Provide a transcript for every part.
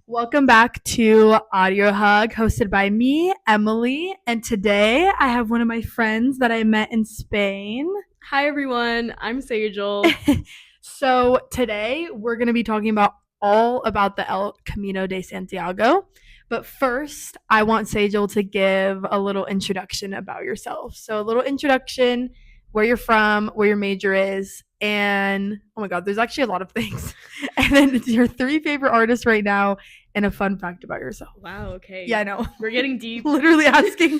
Welcome back to Audio Hug, hosted by me, Emily. And today I have one of my friends that I met in Spain. Hi, everyone. I'm Sejal. So today we're going to be talking about all about the El Camino de Santiago. But first, I want Sejal to give a little introduction about yourself. So a little introduction, where you're from, where your major is, and oh my god, there's actually a lot of things. And then your 3 favorite artists right now, and a fun fact about yourself. Wow, okay. Yeah, I know. We're getting deep. Literally asking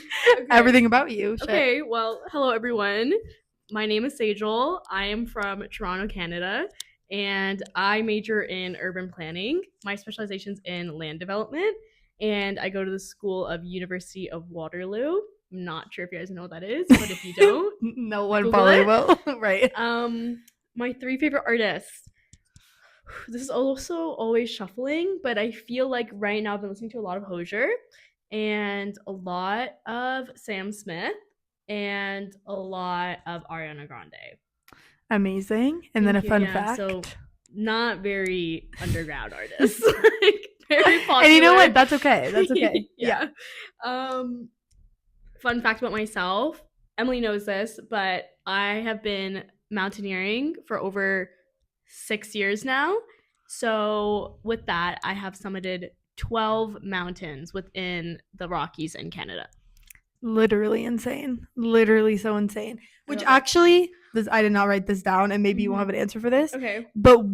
everything about you. Shit. Okay, well, hello, everyone. My name is Sejal. I am from Toronto, Canada, and I major in urban planning. My specialization's in land development, and I go to the School of University of Waterloo. I'm not sure if you guys know what that is, but if you don't, no one Google probably it. will. Right. My 3 favorite artists. This is also always shuffling, but I feel like right now I've been listening to a lot of Hozier and a lot of Sam Smith and a lot of Ariana Grande. Amazing. And then a fun fact. So not very underground artists. Like very popular. And you know what? That's okay. That's okay. Yeah. Fun fact about myself. Emily knows this, but I have been mountaineering for over 6 years now. So with that, I have summited 12 mountains within the Rockies in Canada. Literally insane. Literally so insane. Which actually, I did not write this down, and maybe you won't have an answer for this. Okay. But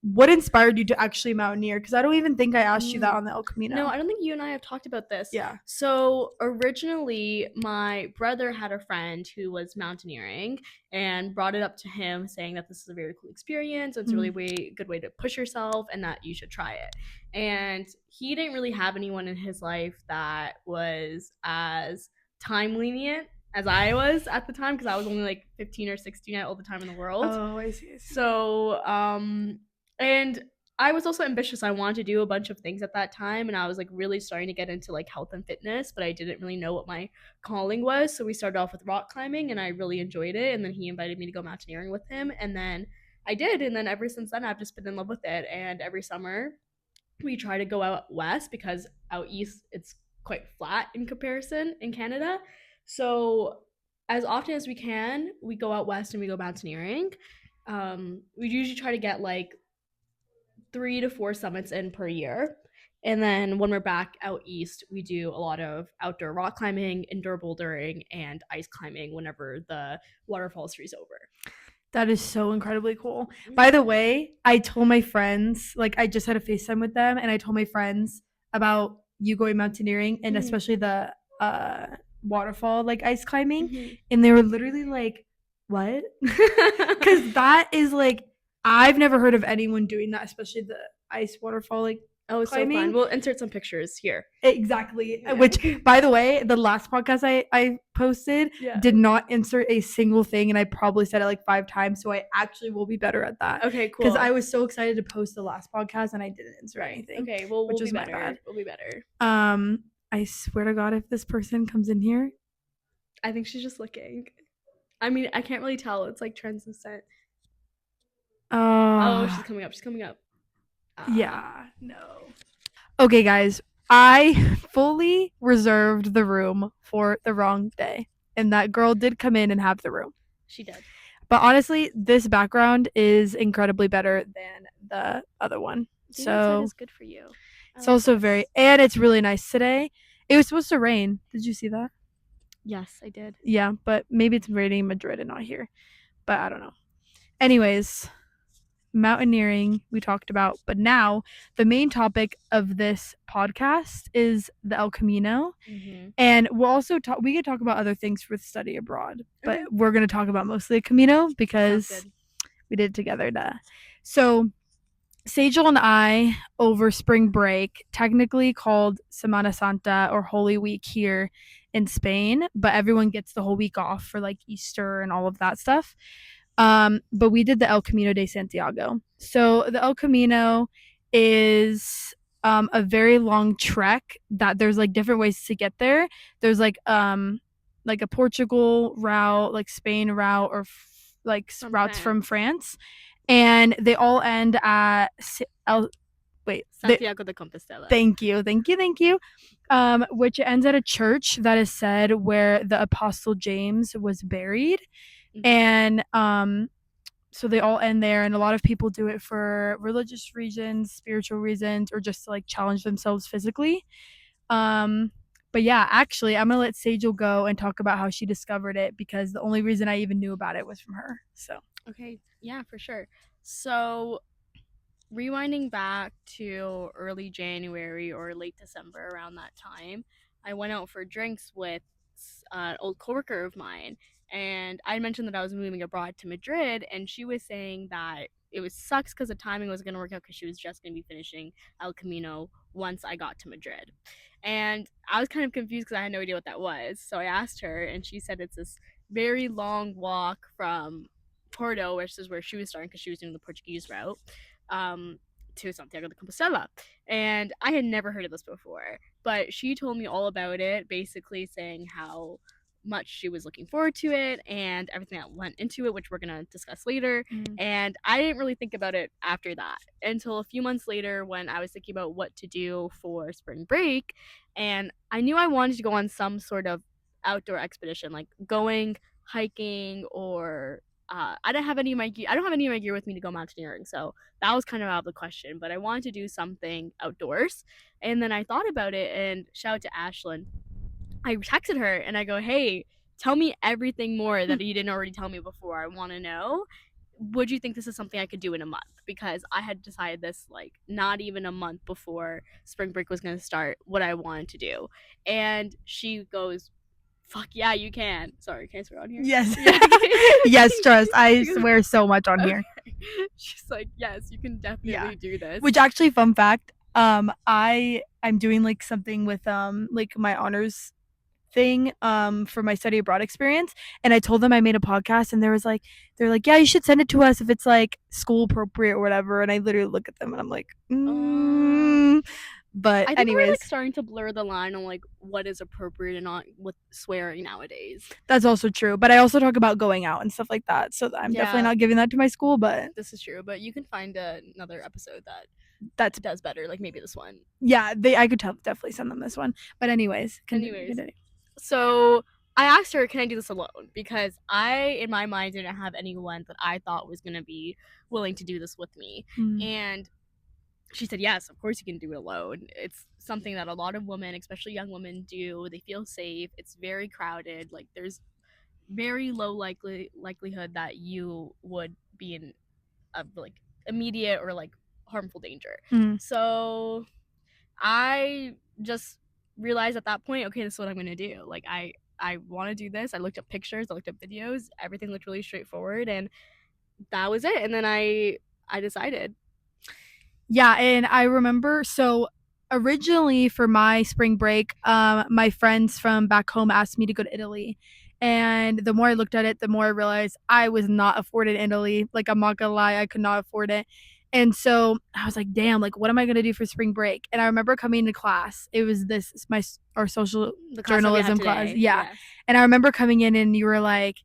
what inspired you to actually mountaineer? Because I don't even think I asked you that on the El Camino. No, I don't think you and I have talked about this. Yeah. So originally, my brother had a friend who was mountaineering and brought it up to him saying that this is a very cool experience. It's a really good way to push yourself and that you should try it. And he didn't really have anyone in his life that was as time lenient as I was at the time, because I was only like 15 or 16 at all the time in the world. Oh, I see. So, and I was also ambitious. I wanted to do a bunch of things at that time, and I was like really starting to get into like health and fitness, but I didn't really know what my calling was. So we started off with rock climbing, and I really enjoyed it. And then he invited me to go mountaineering with him, and then I did. And then ever since then, I've just been in love with it. And every summer, we try to go out west because out east it's quite flat in comparison in Canada. So as often as we can, we go out west and we go mountaineering. We usually try to get like 3 to 4 summits in per year. And then when we're back out east, we do a lot of outdoor rock climbing, indoor bouldering, and ice climbing whenever the waterfalls freeze over. That is so incredibly cool. By the way, I told my friends, like I just had a FaceTime with them, and I told my friends about you going mountaineering and especially the waterfall, like ice climbing. And they were literally like, what? Because that is like, I've never heard of anyone doing that, especially the ice waterfall, like, oh, it's climbing. So fun. We'll insert some pictures here. Exactly. Yeah. Which, by the way, the last podcast I posted did not insert a single thing, and I probably said it like 5 times, so I actually will be better at that. Okay, cool. Because I was so excited to post the last podcast, and I didn't insert anything. Okay, well, which was my bad. We'll be better. I swear to God, if this person comes in here, I think she's just looking. I mean, I can't really tell. It's like translucent. Oh, she's coming up. She's coming up. Yeah, no. Okay, guys, I fully reserved the room for the wrong day, and that girl did come in and have the room. She did. But honestly, this background is incredibly better than the other one. So it's good for you. It's also very, and it's really nice today. It was supposed to rain. Did you see that? Yes, I did. Yeah, but maybe it's raining in Madrid and not here. But I don't know. Anyways, mountaineering we talked about, but now the main topic of this podcast is the El Camino. And we'll also we could talk about other things for study abroad, but we're going to talk about mostly the Camino because we did it together. So Sejal and I, over spring break, technically called Semana Santa or Holy Week here in Spain, but everyone gets the whole week off for like Easter and all of that stuff. But we did the El Camino de Santiago. So the El Camino is a very long trek that there's like different ways to get there. There's like a Portugal route, like Spain route, or routes from France. And they all end at wait, Santiago de Compostela. Thank you. Which ends at a church that is said where the Apostle James was buried. Mhm. And so they all end there, and a lot of people do it for religious reasons, spiritual reasons, or just to like challenge themselves physically. But yeah, actually, I'm gonna let Sejal go and talk about how she discovered it, because the only reason I even knew about it was from her. So Okay, yeah, for sure. So rewinding back to early January or late December, around that time, I went out for drinks with an old coworker of mine, and I mentioned that I was moving abroad to Madrid, and she was saying that it was sucks because the timing wasn't going to work out because she was just going to be finishing El Camino once I got to Madrid. And I was kind of confused because I had no idea what that was. So I asked her, and she said it's this very long walk from Porto, which is where she was starting because she was doing the Portuguese route, um, to Santiago de Compostela. And I had never heard of this before, but she told me all about it, basically saying how much she was looking forward to it and everything that went into it, which we're going to discuss later. And I didn't really think about it after that until a few months later when I was thinking about what to do for spring break. And I knew I wanted to go on some sort of outdoor expedition, like going hiking, or I don't have any of my gear with me to go mountaineering, so that was kind of out of the question. But I wanted to do something outdoors, and then I thought about it. And shout out to Ashlyn, I texted her and I go, "Hey, tell me everything more that you didn't already tell me before. I want to know. Would you think this is something I could do in a month?" Because I had decided this like not even a month before spring break was going to start what I wanted to do. And she goes, "Fuck yeah, you can." Sorry, can I swear on here? yes, Yeah. yes, trust. I swear so much on here. She's like, "Yes, you can definitely do this." Which actually, fun fact, I'm doing like something with like my honors thing for my study abroad experience, and I told them I made a podcast, and they're like, yeah, you should send it to us if it's like school appropriate or whatever. And I literally look at them and I'm like, but I think we're anyways, like starting to blur the line on like what is appropriate and not with swearing nowadays. that's also true. But I also talk about going out and stuff like that, so I'm definitely not giving that to my school. But This is true, but you can find another episode that does better, like maybe this one. Yeah, I could definitely send them this one. But anyways, continue. So I asked her, "Can I do this alone?" Because I, in my mind, didn't have anyone that I thought was going to be willing to do this with me. And she said, "Yes, of course you can do it alone. It's something that a lot of women, especially young women, do. They feel safe. It's very crowded. Like there's very low likelihood that you would be in a like immediate or like harmful danger." So I just realized at that point, okay, this is what I'm gonna do. Like I want to do this. I looked up pictures, I looked up videos. Everything looked really straightforward, and that was it. And then I decided. Yeah, and I remember, so originally for my spring break, my friends from back home asked me to go to Italy. And the more I looked at it, the more I realized I was not afforded Italy. Like, I'm not gonna lie, I could not afford it. And so I was like, damn, like, what am I gonna do for spring break? And I remember coming to class. It was our social journalism class. Yeah. Yes. And I remember coming in and you were like,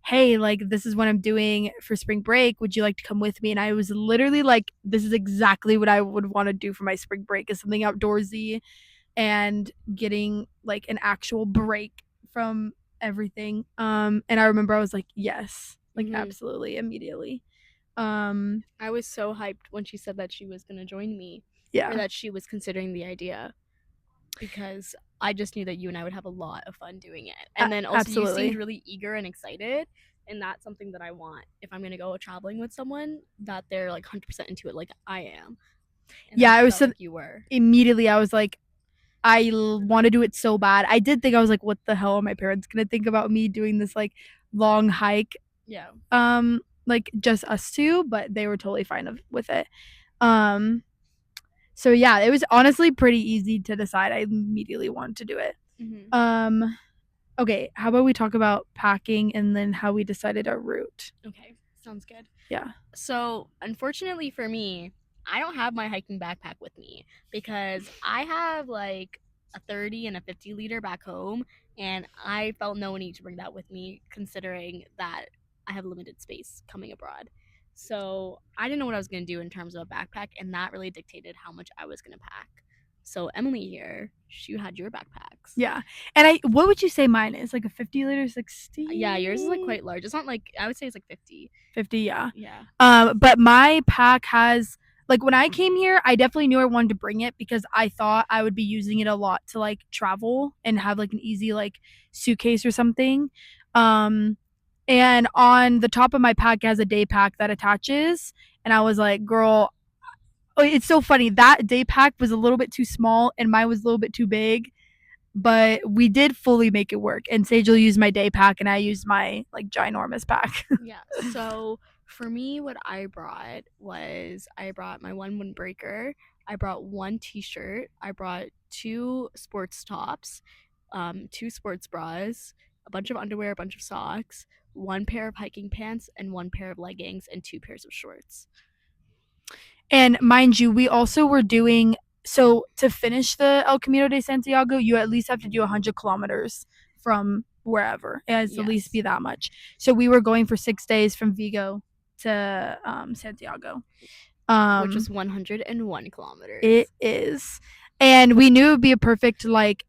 hey, like, this is what I'm doing for spring break. Would you like to come with me? And I was literally like, this is exactly what I would want to do for my spring break, is something outdoorsy and getting like an actual break from everything. And I remember I was like, yes, like absolutely, immediately. I was so hyped when she said that she was going to join me. Yeah. Or that she was considering the idea, because I just knew that you and I would have a lot of fun doing it. And then also absolutely. You seemed really eager and excited, and that's something that I want if I'm going to go traveling with someone, that they're like 100% into it like I am. And yeah, I was so like you were. Immediately I was like, I want to do it so bad. I did think, I was like, what the hell are my parents going to think about me doing this like long hike? Yeah. Like just us two, but they were totally fine with it. So yeah, it was honestly pretty easy to decide. I immediately wanted to do it. Okay, how about we talk about packing and then how we decided our route? Okay, sounds good. Yeah. So unfortunately for me, I don't have my hiking backpack with me because I have like a 30 and a 50 liter back home, and I felt no need to bring that with me considering that I have limited space coming abroad. So I didn't know what I was going to do in terms of a backpack, and that really dictated how much I was going to pack. So Emily here, you had your backpacks. Yeah. And what would you say mine is? Like a 50 liter, 60? Yeah, yours is like quite large. It's not like, I would say it's like 50. 50, yeah. Yeah. But my pack has, like, when I came here, I definitely knew I wanted to bring it because I thought I would be using it a lot to like travel and have like an easy like suitcase or something. And on the top of my pack it has a day pack that attaches, and I was like, girl, it's so funny. That day pack was a little bit too small and mine was a little bit too big, but we did fully make it work. And Sejal used my day pack and I used my like ginormous pack. Yeah. So for me, what I brought was I brought my one windbreaker. I brought one T-shirt. I brought two sports tops, two sports bras, a bunch of underwear, a bunch of socks, one pair of hiking pants, and one pair of leggings, and two pairs of shorts. And mind you, we also were doing, so to finish the El Camino de Santiago, you at least have to do 100 kilometers from wherever. It has to at least be that much. So we were going for 6 days from Vigo to Santiago. Which was 101 kilometers. It is. And we knew it would be a perfect, like,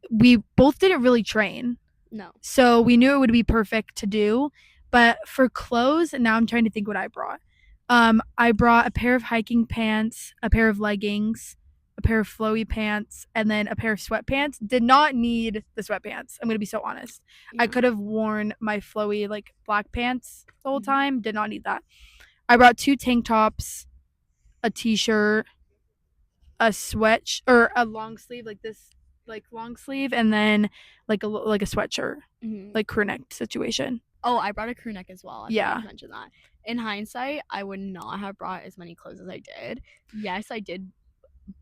we both didn't really train. No. So we knew it would be perfect to do. But for clothes, and now I'm trying to think what I brought. I brought a pair of hiking pants, a pair of leggings, a pair of flowy pants, and then a pair of sweatpants. Did not need the sweatpants. I'm going to be so honest. Yeah. I could have worn my flowy, like, black pants the whole time. Did not need that. I brought 2 tank tops, a t-shirt, a sweat or a long sleeve like this, like long sleeve, and then like a sweatshirt, like crew neck situation. Oh, I brought a crew neck as well. Yeah. I mentioned that. In hindsight, I would not have brought as many clothes as I did. Yes, I did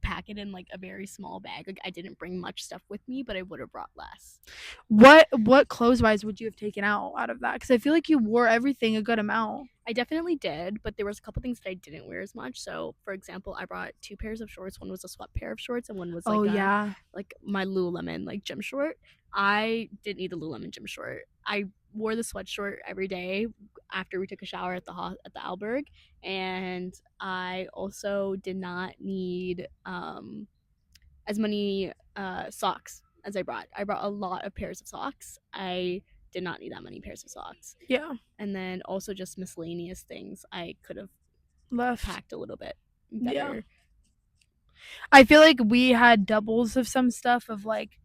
pack it in like a very small bag. Like I didn't bring much stuff with me, but I would have brought less. What clothes wise would you have taken out of that? Because I feel like you wore everything a good amount. I definitely did, but there was a couple things that I didn't wear as much. So, for example, I brought 2 pairs of shorts. One was a sweat pair of shorts, and one was like like my Lululemon like gym short. I didn't need the Lululemon gym short. I wore the sweat short every day after we took a shower at the alberg, and I also did not need as many socks as I brought. I brought a lot of pairs of socks. I did not need that many pairs of socks. Yeah. And then also just miscellaneous things I could have packed a little bit better. Yeah. I feel like we had doubles of some stuff of like,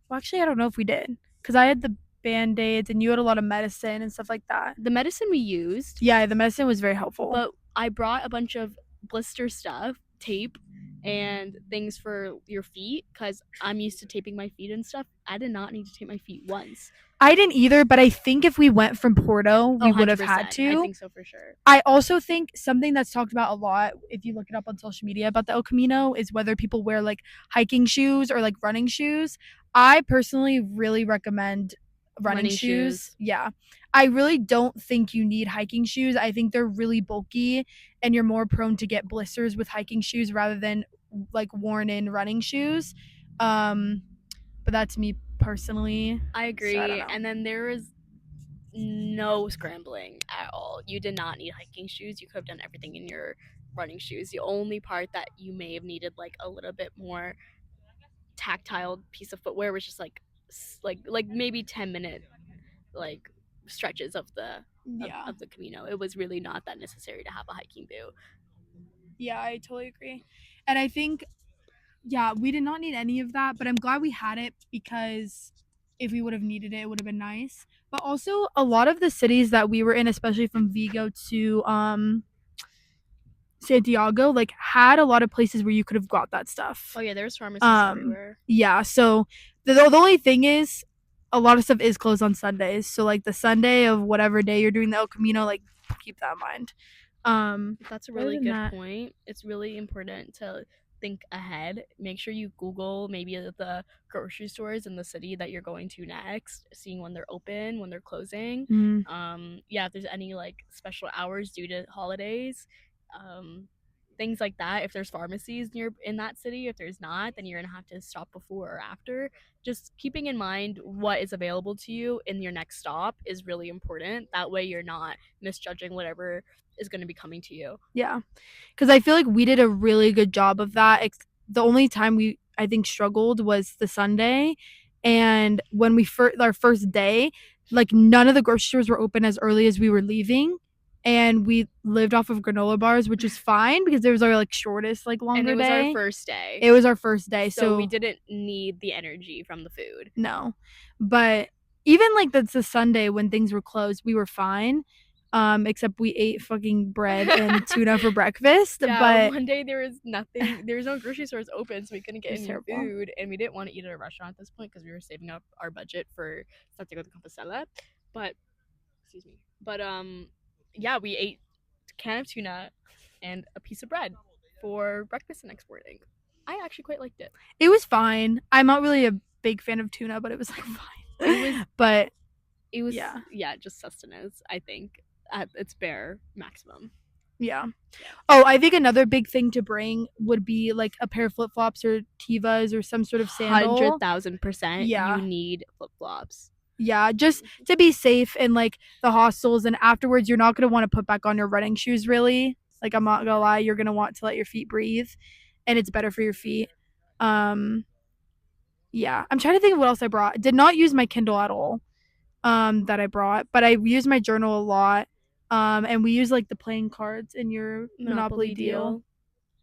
well, actually, I don't know if we did, because I had the Band-Aids and you had a lot of medicine and stuff like that. The medicine we used. Yeah, the medicine was very helpful. But I brought a bunch of blister stuff, tape, and things for your feet because I'm used to taping my feet and stuff. I did not need to tape my feet once. I didn't either, but I think if we went from Porto, we would have had to. I think so for sure. I also think something that's talked about a lot, if you look it up on social media about the El Camino, is whether people wear like hiking shoes or like running shoes. I personally really recommend running shoes. Yeah. I really don't think you need hiking shoes. I think they're really bulky and you're more prone to get blisters with hiking shoes rather than like worn in running shoes. But that's me personally. I agree. So and then there is no scrambling at all. You did not need hiking shoes. You could have done everything in your running shoes. The only part that you may have needed like a little bit more tactile piece of footwear was just like maybe 10-minute like stretches of the of the Camino. It was really not that necessary to have a hiking boot. Yeah, I totally agree. And I think we did not need any of that, but I'm glad we had it because if we would have needed it, it would have been nice. But also a lot of the cities that we were in, especially from Vigo to Santiago, like had a lot of places where you could have got that stuff. Oh yeah, there's pharmacies everywhere. Yeah, so the only thing is a lot of stuff is closed on Sundays. So like the Sunday of whatever day you're doing the El Camino, like keep that in mind. That's a really good point. It's really important to think ahead. Make sure you Google maybe the grocery stores in the city that you're going to next, seeing when they're open, when they're closing. If there's any like special hours due to holidays, things like that. If there's pharmacies near in that city, if there's not, then you're gonna have to stop before or after. Just keeping in mind what is available to you in your next stop is really important. That way you're not misjudging whatever is going to be coming to you. Yeah. Because I feel like we did a really good job of that. The only time we, I think, struggled was the Sunday. And when our first day, like none of the grocery stores were open as early as we were leaving. And we lived off of granola bars, which was fine because it was our like shortest, like longer day. And it was our first day. It was our first day. So we didn't need the energy from the food. No. But even like that's the Sunday when things were closed, we were fine. Except we ate fucking bread and tuna for breakfast. Yeah, but one day there was nothing. There was no grocery stores open, so we couldn't get any terrible. food, and we didn't want to eat at a restaurant at this point because we were saving up our budget for Santiago de Compostela. But excuse me. But yeah, we ate a can of tuna and a piece of bread for breakfast the next morning. I actually quite liked it. It was fine. I'm not really a big fan of tuna, but it was like fine. It was just sustenance, I think, at its bare maximum. Yeah. Oh, I think another big thing to bring would be like a pair of flip flops or Tevas or some sort of sandal. 100,000%. Yeah. You need flip flops. Yeah, just to be safe in like the hostels, and afterwards you're not gonna want to put back on your running shoes. Really, like I'm not gonna lie, you're gonna want to let your feet breathe, and it's better for your feet. Yeah, I'm trying to think of what else I brought. Did not use my Kindle at all. That I brought, but I used my journal a lot. And we use like the playing cards in your Monopoly deal.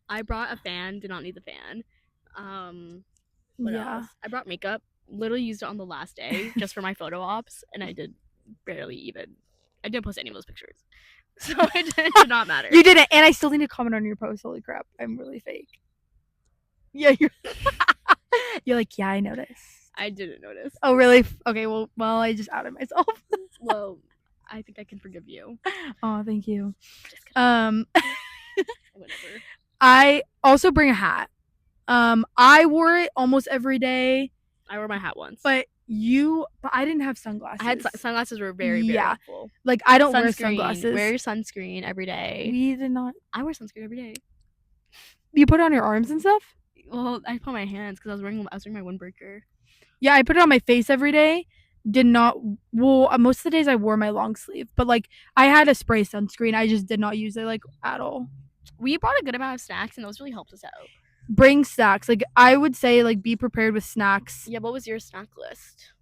I brought a fan. Did not need the fan. What else? I brought makeup. Literally used it on the last day just for my photo ops, and I did barely even. I didn't post any of those pictures, so it did not matter. You didn't, and I still need to comment on your post. Holy crap, I'm really fake. Yeah, you're like, yeah, I noticed. I didn't notice. Oh, really? Okay, well, I just outed myself. Well, I think I can forgive you. Oh, thank you. Whatever. I also bring a hat. I wore it almost every day. I wore my hat once. But I didn't have sunglasses. I had sunglasses were very helpful. Like I don't wear sunglasses. Wear your sunscreen every day. We did not. I wear sunscreen every day. You put it on your arms and stuff? Well, I put on my hands because I was wearing my windbreaker. Yeah, I put it on my face every day. Did not. Well, most of the days I wore my long sleeve, but like I had a spray sunscreen. I just did not use it like at all. We brought a good amount of snacks, and those really helped us out. Bring snacks. Like I would say, like be prepared with snacks. Yeah, what was your snack list?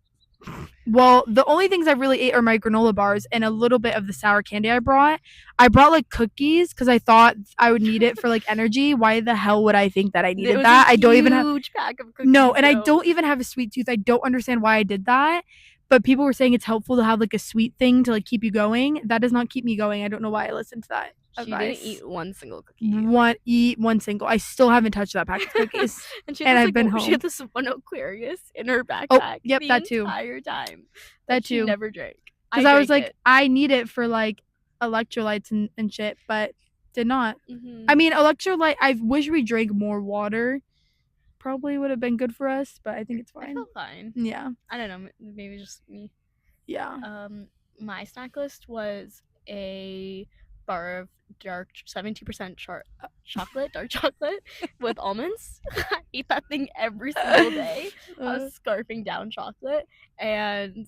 Well, the only things I really ate are my granola bars and a little bit of the sour candy I brought. I brought like cookies because I thought I would need it for like energy. Why the hell would I think that I needed that? I don't even have a huge pack of cookies. No, and I don't even have a sweet tooth. I don't understand why I did that. But people were saying it's helpful to have like a sweet thing to like keep you going. That does not keep me going. I don't know why I listened to that. She didn't eat one single cookie. Eat one single. I still haven't touched that pack of cookies. and I've been home. She had this one Aquarius in her backpack. Oh, yep, that too. The entire time. That too. She never drank. Because I was like, I need it for like electrolytes and shit, but did not. Mm-hmm. I mean, electrolyte. I wish we drank more water. Probably would have been good for us, but I think it's fine. I felt fine. Yeah. I don't know. Maybe just me. Yeah. My snack list was a bar of dark 70% dark chocolate with almonds. I ate that thing every single day. I was scarfing down chocolate and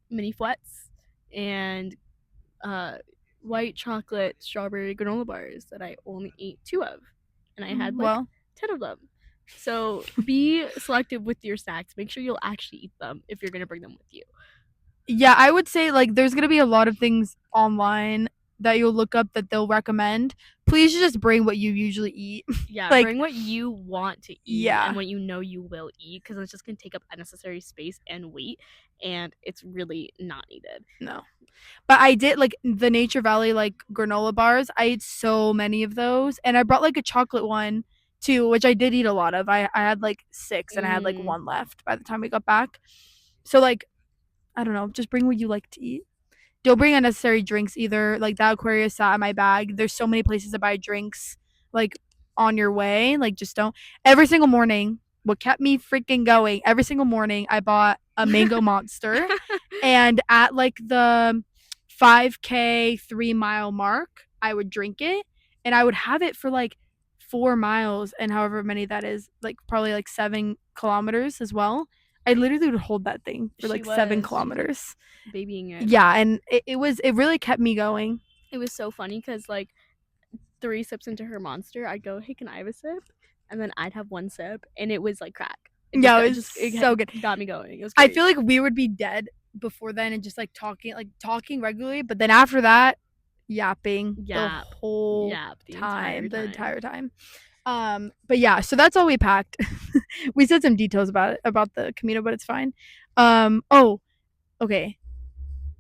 mini flets, and white chocolate strawberry granola bars that I only ate 2 of, and I had 10 of them. So be selective with your snacks. Make sure you'll actually eat them if you're gonna bring them with you. Yeah, I would say like there's gonna be a lot of things online that you'll look up that they'll recommend. Please just bring what you usually eat. Yeah, bring what you want to eat and what you know you will eat, because it's just gonna take up unnecessary space and weight, and it's really not needed. No. But I did like the Nature Valley like granola bars. I ate so many of those, and I brought like a chocolate one too, which I did eat a lot of. I had like 6 and I had like 1 left by the time we got back. So like I don't know, just bring what you like to eat. Don't bring unnecessary drinks either. Like that Aquarius sat in my bag. There's so many places to buy drinks like on your way. Like just don't. Every single morning, what kept me freaking going, every single morning I bought a mango monster, and at like the 5K 3-mile mark, I would drink it, and I would have it for like 4 miles, and however many that is, like probably like 7 kilometers as well. I literally would hold that thing for like 7 She was kilometers. babying it. Yeah, and it really kept me going. It was so funny because like 3 sips into her monster, I'd go, "Hey, can I have a sip?" And then I'd have 1 sip, and it was like crack. Yeah, it was so good. Got me going. It was I great. feel like we would be dead before then and just like talking regularly, but then after that, yapping the whole time, the entire time. But yeah, so that's all we packed. We said some details about the Camino, but it's fine. Oh, okay.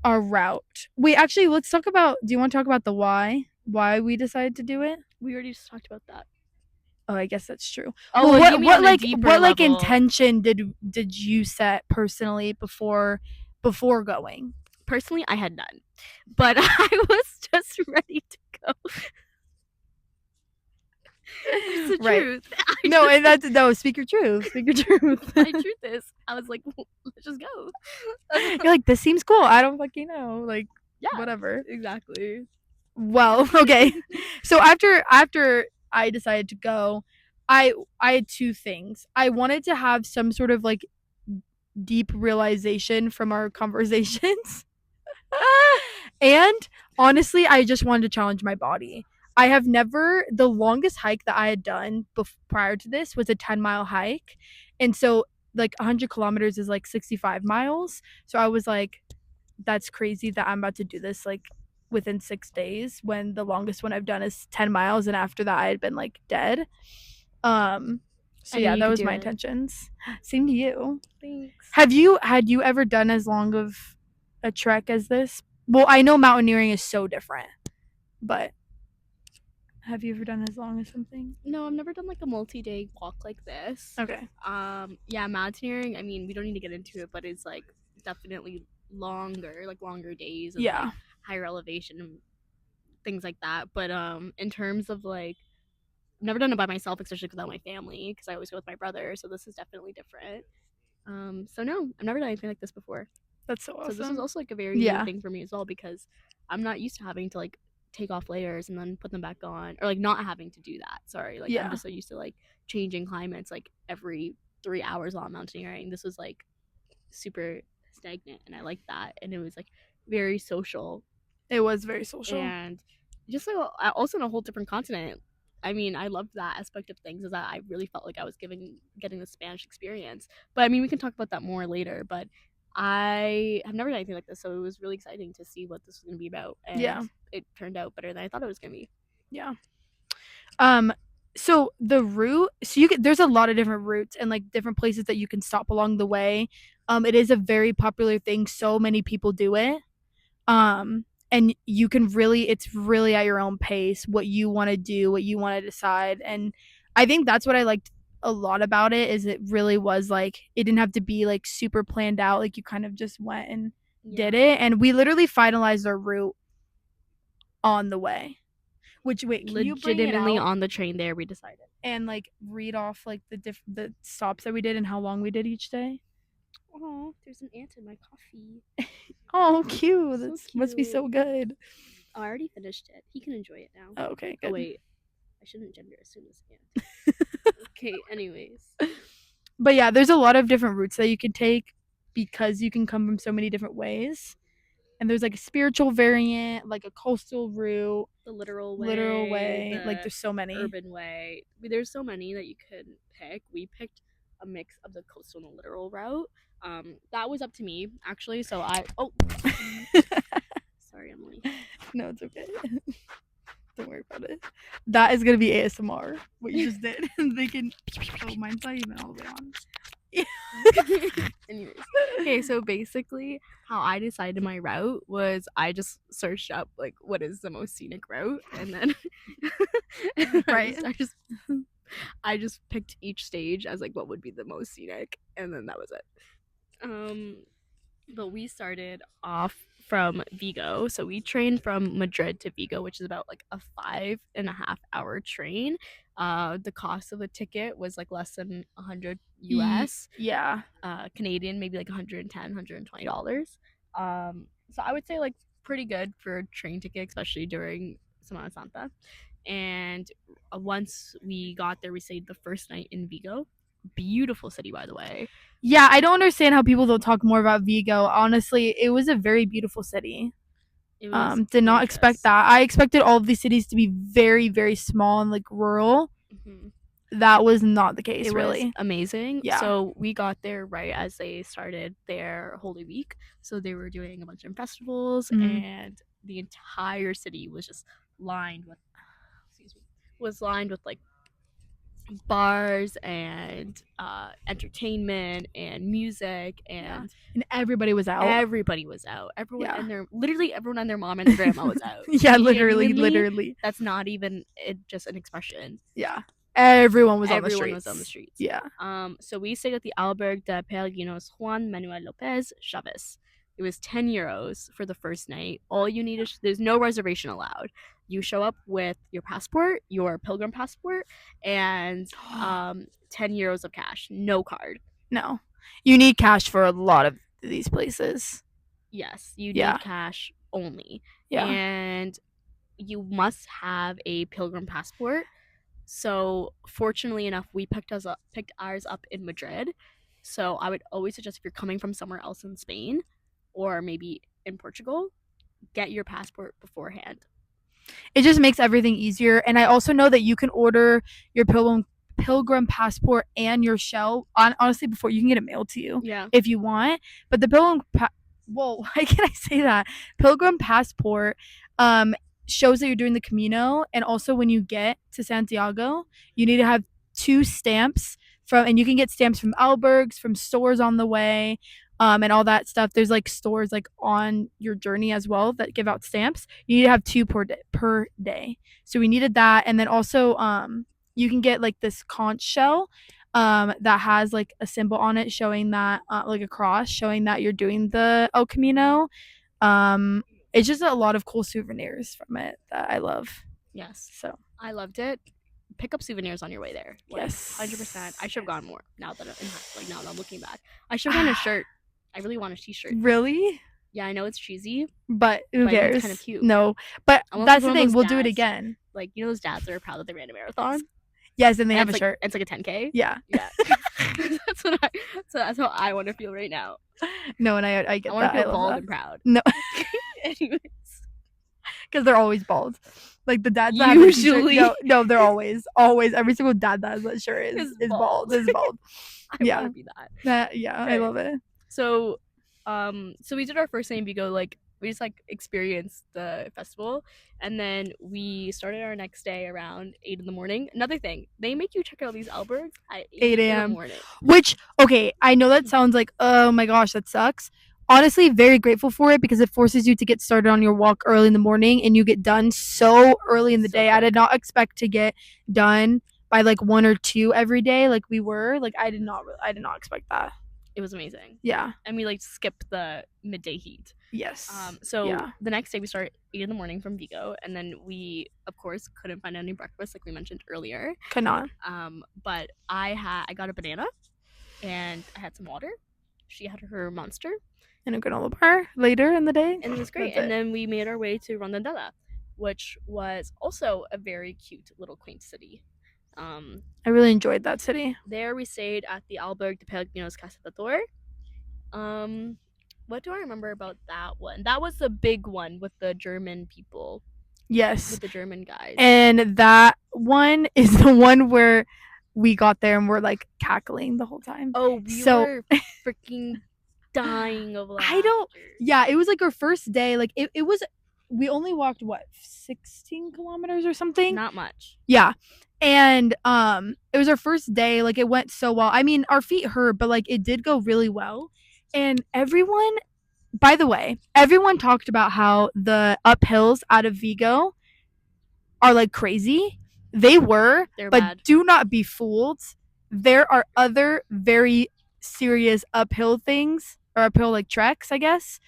Our route. Wait, actually, let's talk about. Do you want to talk about the why? Why we decided to do it? We already just talked about that. Oh, I guess that's true. Oh, well, you mean on a deeper what like level. intention did you set personally before going? Personally, I had none, but I was just ready to go. It's the Right. truth. No, and that's no. Speak your truth. Speak your truth. My truth is, I was like, well, let's just go. You're like, this seems cool. I don't fucking know. Like, Yeah, whatever. exactly. Well, okay. So after I decided to go, I had two things. I wanted to have some sort of like deep realization from our conversations. And honestly, I just wanted to challenge my body. I have never, the longest hike that I had done prior to this was a 10-mile hike. And so, like, 100 kilometers is like 65 miles. So I was like, that's crazy that I'm about to do this like within 6 days when the longest one I've done is 10 miles. And after that, I had been like dead. So yeah, that was my intentions. Same to you. Thanks. Had you ever done as long of a trek as this? Well, I know mountaineering is so different, but have you ever done as long as something? No, I've never done like a multi-day walk like this. Okay. Yeah, mountaineering, I mean, we don't need to get into it, but it's like definitely longer days and Yeah. like higher elevation and things like that. But in terms of like, I've never done it by myself, especially without my family, because I always go with my brother. So this is definitely different. So no, I've never done anything like this before. That's so awesome. So this is also like a very new thing for me as well, because I'm not used to having to like take off layers and then put them back on, or like not having to do that. Sorry, like I'm just so used to like changing climates like every 3 hours while I'm mountaineering. This was like super stagnant, and I liked that, and it was like very social. It was very social, and just like also in a whole different continent. I mean, I loved that aspect of things, is that I really felt like I was getting the Spanish experience. But I mean, we can talk about that more later. But I have never done anything like this, so it was really exciting to see what this was going to be about. And it turned out better than I thought it was going to be. Yeah. So the route, so there's a lot of different routes and like different places that you can stop along the way. It is a very popular thing. So many people do it. And you can it's really at your own pace, what you want to do, what you want to decide. And I think that's what I liked a lot about it, is it really was like, it didn't have to be like super planned out. Like you kind of just went and did it. And we literally finalized our route on the way. Which, wait, can legitimately you bring it out on the train there, we decided. And like read off like the stops that we did and how long we did each day? Oh, there's an ant in my coffee. Oh, cute. So that must be so good. Oh, I already finished it. He can enjoy it now. Oh, okay, good. Oh, wait. I shouldn't gender assume this ant. Okay, anyways. But yeah, there's a lot of different routes that you could take because you can come from so many different ways. And there's like a spiritual variant, like a coastal route, the literal way, like there's so many. Urban way. I mean, there's so many that you could pick. We picked a mix of the coastal and the literal route. That was up to me, actually. So sorry, Emily. No, it's okay. Don't worry about it. That is gonna be ASMR. What you just did. They can. Oh, mine's not even all the way on. Anyways, okay, so basically how I decided my route was I just searched up like what is the most scenic route, and then right. I just picked each stage as like what would be the most scenic, and then that was it. But we started off from Vigo, so we trained from Madrid to Vigo, which is about like a 5.5-hour train. The cost of a ticket was like less than 100 US. Yeah. Canadian, maybe like $110, $120. So I would say like pretty good for a train ticket, especially during Semana Santa. And once we got there, we stayed the first night in Vigo. beautiful city, by the way. Yeah, I don't understand how people don't talk more about Vigo. Honestly, it was a very beautiful city. It was Did not expect gorgeous. that. I expected all of these cities to be very, very small and like rural. Mm-hmm. That was not the case, It really. was amazing. Yeah. So we got there right as they started their Holy Week. So they were doing a bunch of festivals, and the entire city was just lined with, was lined with like bars and entertainment and music, and And everybody was out. everybody was out. Everyone Yeah. and their literally everyone and their mom and their grandma was out. Yeah, literally, Genuinely, literally. that's not even just an expression. Yeah. Everyone was on the Everyone streets. was on the streets. Yeah. So we stayed at the Albergue de Peregrinos Juan Manuel Lopez Chavez. It was 10 euros for the first night. All you need is, there's no reservation allowed. You show up with your passport, your pilgrim passport, and 10 euros of cash. No card. No. You need cash for a lot of these places. Yes, you Yeah. need cash only. Yeah. And you must have a pilgrim passport. So fortunately enough, we picked ours up in Madrid. So I would always suggest, if you're coming from somewhere else in Spain or maybe in Portugal, get your passport beforehand. It just makes everything easier. And I also know that you can order your pilgrim passport and your shell honestly before you can get it mailed to you. Yeah. If you want. But the whoa, why can I say that? Pilgrim passport shows that you're doing the Camino, and also when you get to Santiago, you need to have 2 stamps and you can get stamps from albergs, from stores on the way, and all that stuff. There's like stores like on your journey as well that give out stamps. You need to have 2 per day. So we needed that, and then also you can get like this conch shell that has like a symbol on it showing that like a cross showing that you're doing the El Camino. It's just a lot of cool souvenirs from it that I love. Yes. So I loved it. Pick up souvenirs on your way there. Like, yes, 100%. I should have gone more. Now that I'm looking back, I should have gotten a shirt. I really want a t-shirt. Really? Yeah, I know it's cheesy, but who cares? It's kind of cute. No, but that's the thing. We'll do it again. Like, you know those dads that are proud that they ran a marathon. Yes, and they have a shirt. It's like a 10K. Yeah. That's how I want to feel right now. No, and I get that. I want to feel bald and proud. No. Anyways, because they're always bald. Like the dads that usually have no, they're always every single dad that has that shirt is bald. Is bald. I want to be that. Yeah, okay. I love it. So we did our first day in Vigo. Like, we just like experienced the festival, and then we started our next day around 8 in the morning. Another thing, they make you check out these albergs at 8 a.m. in the morning. Which, okay, I know that sounds like, oh my gosh, that sucks. Honestly, very grateful for it because it forces you to get started on your walk early in the morning, and you get done so early in the day. Quick. I did not expect to get done by like 1 or 2 every day like we were. Like I did not expect that. It was amazing. Yeah. And we like skipped the midday heat. Yes. The next day we started 8 in the morning from Vigo, and then we of course couldn't find any breakfast like we mentioned earlier. Could not. But I got a banana, and I had some water. She had her Monster. And a granola bar later in the day. And it was great. And then we made our way to Rondandela, which was also a very cute little quaint city. I really enjoyed that city. There we stayed at the Albergue de Peregrinos Casa de Tor. What do I remember about that one? That was the big one with the German people. Yes. With the German guys. And that one is the one where we got there and we're like cackling the whole time. Oh, we were freaking dying of laughter. Yeah, it was like our first day. Like it was, we only walked 16 kilometers or something. Not much. Yeah. And it was our first day. Like it went so well. I mean, our feet hurt, but like it did go really well. And everyone, by the way, everyone talked about how the uphills out of Vigo are like crazy. They were, but bad. Do not be fooled. There are other very serious uphill things, or uphill like treks, I guess,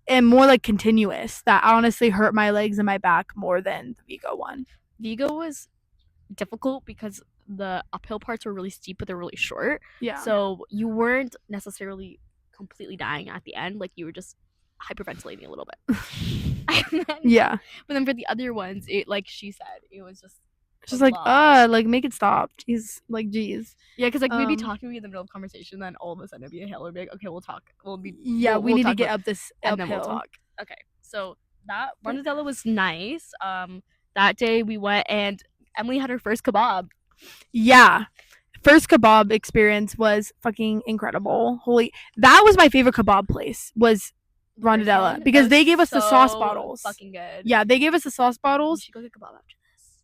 and more like continuous, that honestly hurt my legs and my back more than the Vigo one. Vigo was difficult because the uphill parts were really steep, but they're really short. Yeah. So you weren't necessarily completely dying at the end. Like, you were just hyperventilating a little bit. Yeah. But then for the other ones, it, like she said, it was just Just a like, lot. like make it stop. Jeez, like, jeez. Yeah, because like we'd be talking in the middle of conversation, then all of a sudden it'd be a hill. We'd be like, okay, we'll talk. Yeah, we need to talk get about- up this and uphill. then we'll talk. Okay, so that Rondadella was nice. That day we went and Emily had her first kebab. Yeah. First kebab experience was fucking incredible. That was my favorite kebab place, was Rondadella, because they gave us the sauce bottles. Fucking good. Yeah, they gave us the sauce We bottles. should go get kebab after this.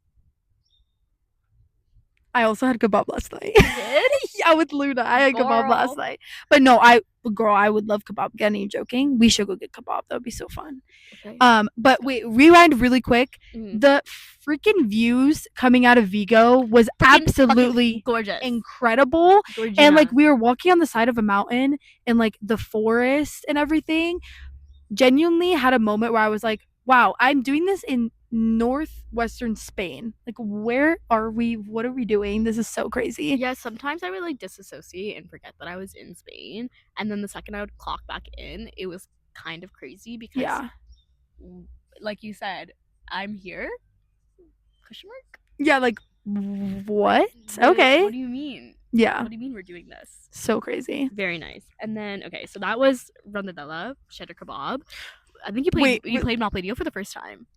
I also had kebab last night. You did? Yeah, with Luna. I had kebab last night. But no, I would love kebab. Again, are you joking? We should go get kebab. That would be so fun. Okay. But wait, rewind really quick. The freaking views coming out of Vigo was absolutely gorgeous, incredible. Georgina. And like we were walking on the side of a mountain and like the forest and everything. Genuinely had a moment where I was like, wow, I'm doing this in northwestern Spain. Like, where are we? What are we doing? This is so crazy. Yeah, sometimes I would like disassociate and forget that I was in Spain, and then the second I would clock back in, it was kind of crazy because, like you said, I'm here. Question mark? Yeah, like what? Okay. What do you mean? Yeah. What do you mean we're doing this? So crazy. Very nice. And then okay, so that was Rondadella, cheddar kebab. I think you played Monopoly Deal for the first time.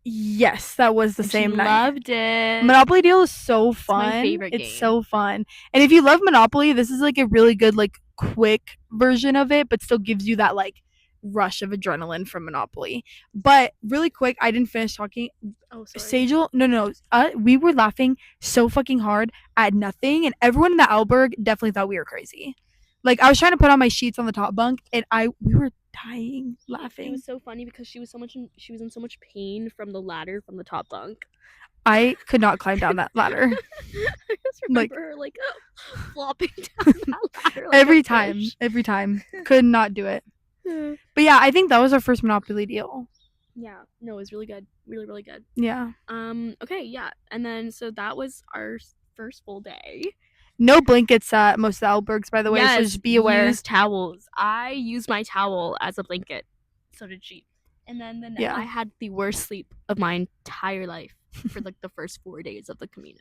Yes, that was the same night. Loved it. Monopoly Deal is so fun. It's my favorite game. It's so fun. And if you love Monopoly, this is like a really good, like, quick version of it, but still gives you that like rush of adrenaline from Monopoly. But really quick, I didn't finish talking. Oh, sorry. Sejal, no. We were laughing so fucking hard at nothing, and everyone in the alberg definitely thought we were crazy. Like, I was trying to put on my sheets on the top bunk, and we were dying laughing. It was so funny because she was in so much pain from the ladder from the top bunk. I could not climb down that ladder. I just remember her like flopping down that ladder. Like every time. Could not do it. But yeah, I think that was our first Monopoly Deal. Yeah, no, it was really good. Really, really good. Yeah. Okay, yeah. And then, so that was our first full day. No blankets at most of the albergs, by the way, yes, so just be aware. Use towels. I used my towel as a blanket. So did she. And then I had the worst sleep of my entire life for like the first 4 days of the Camino.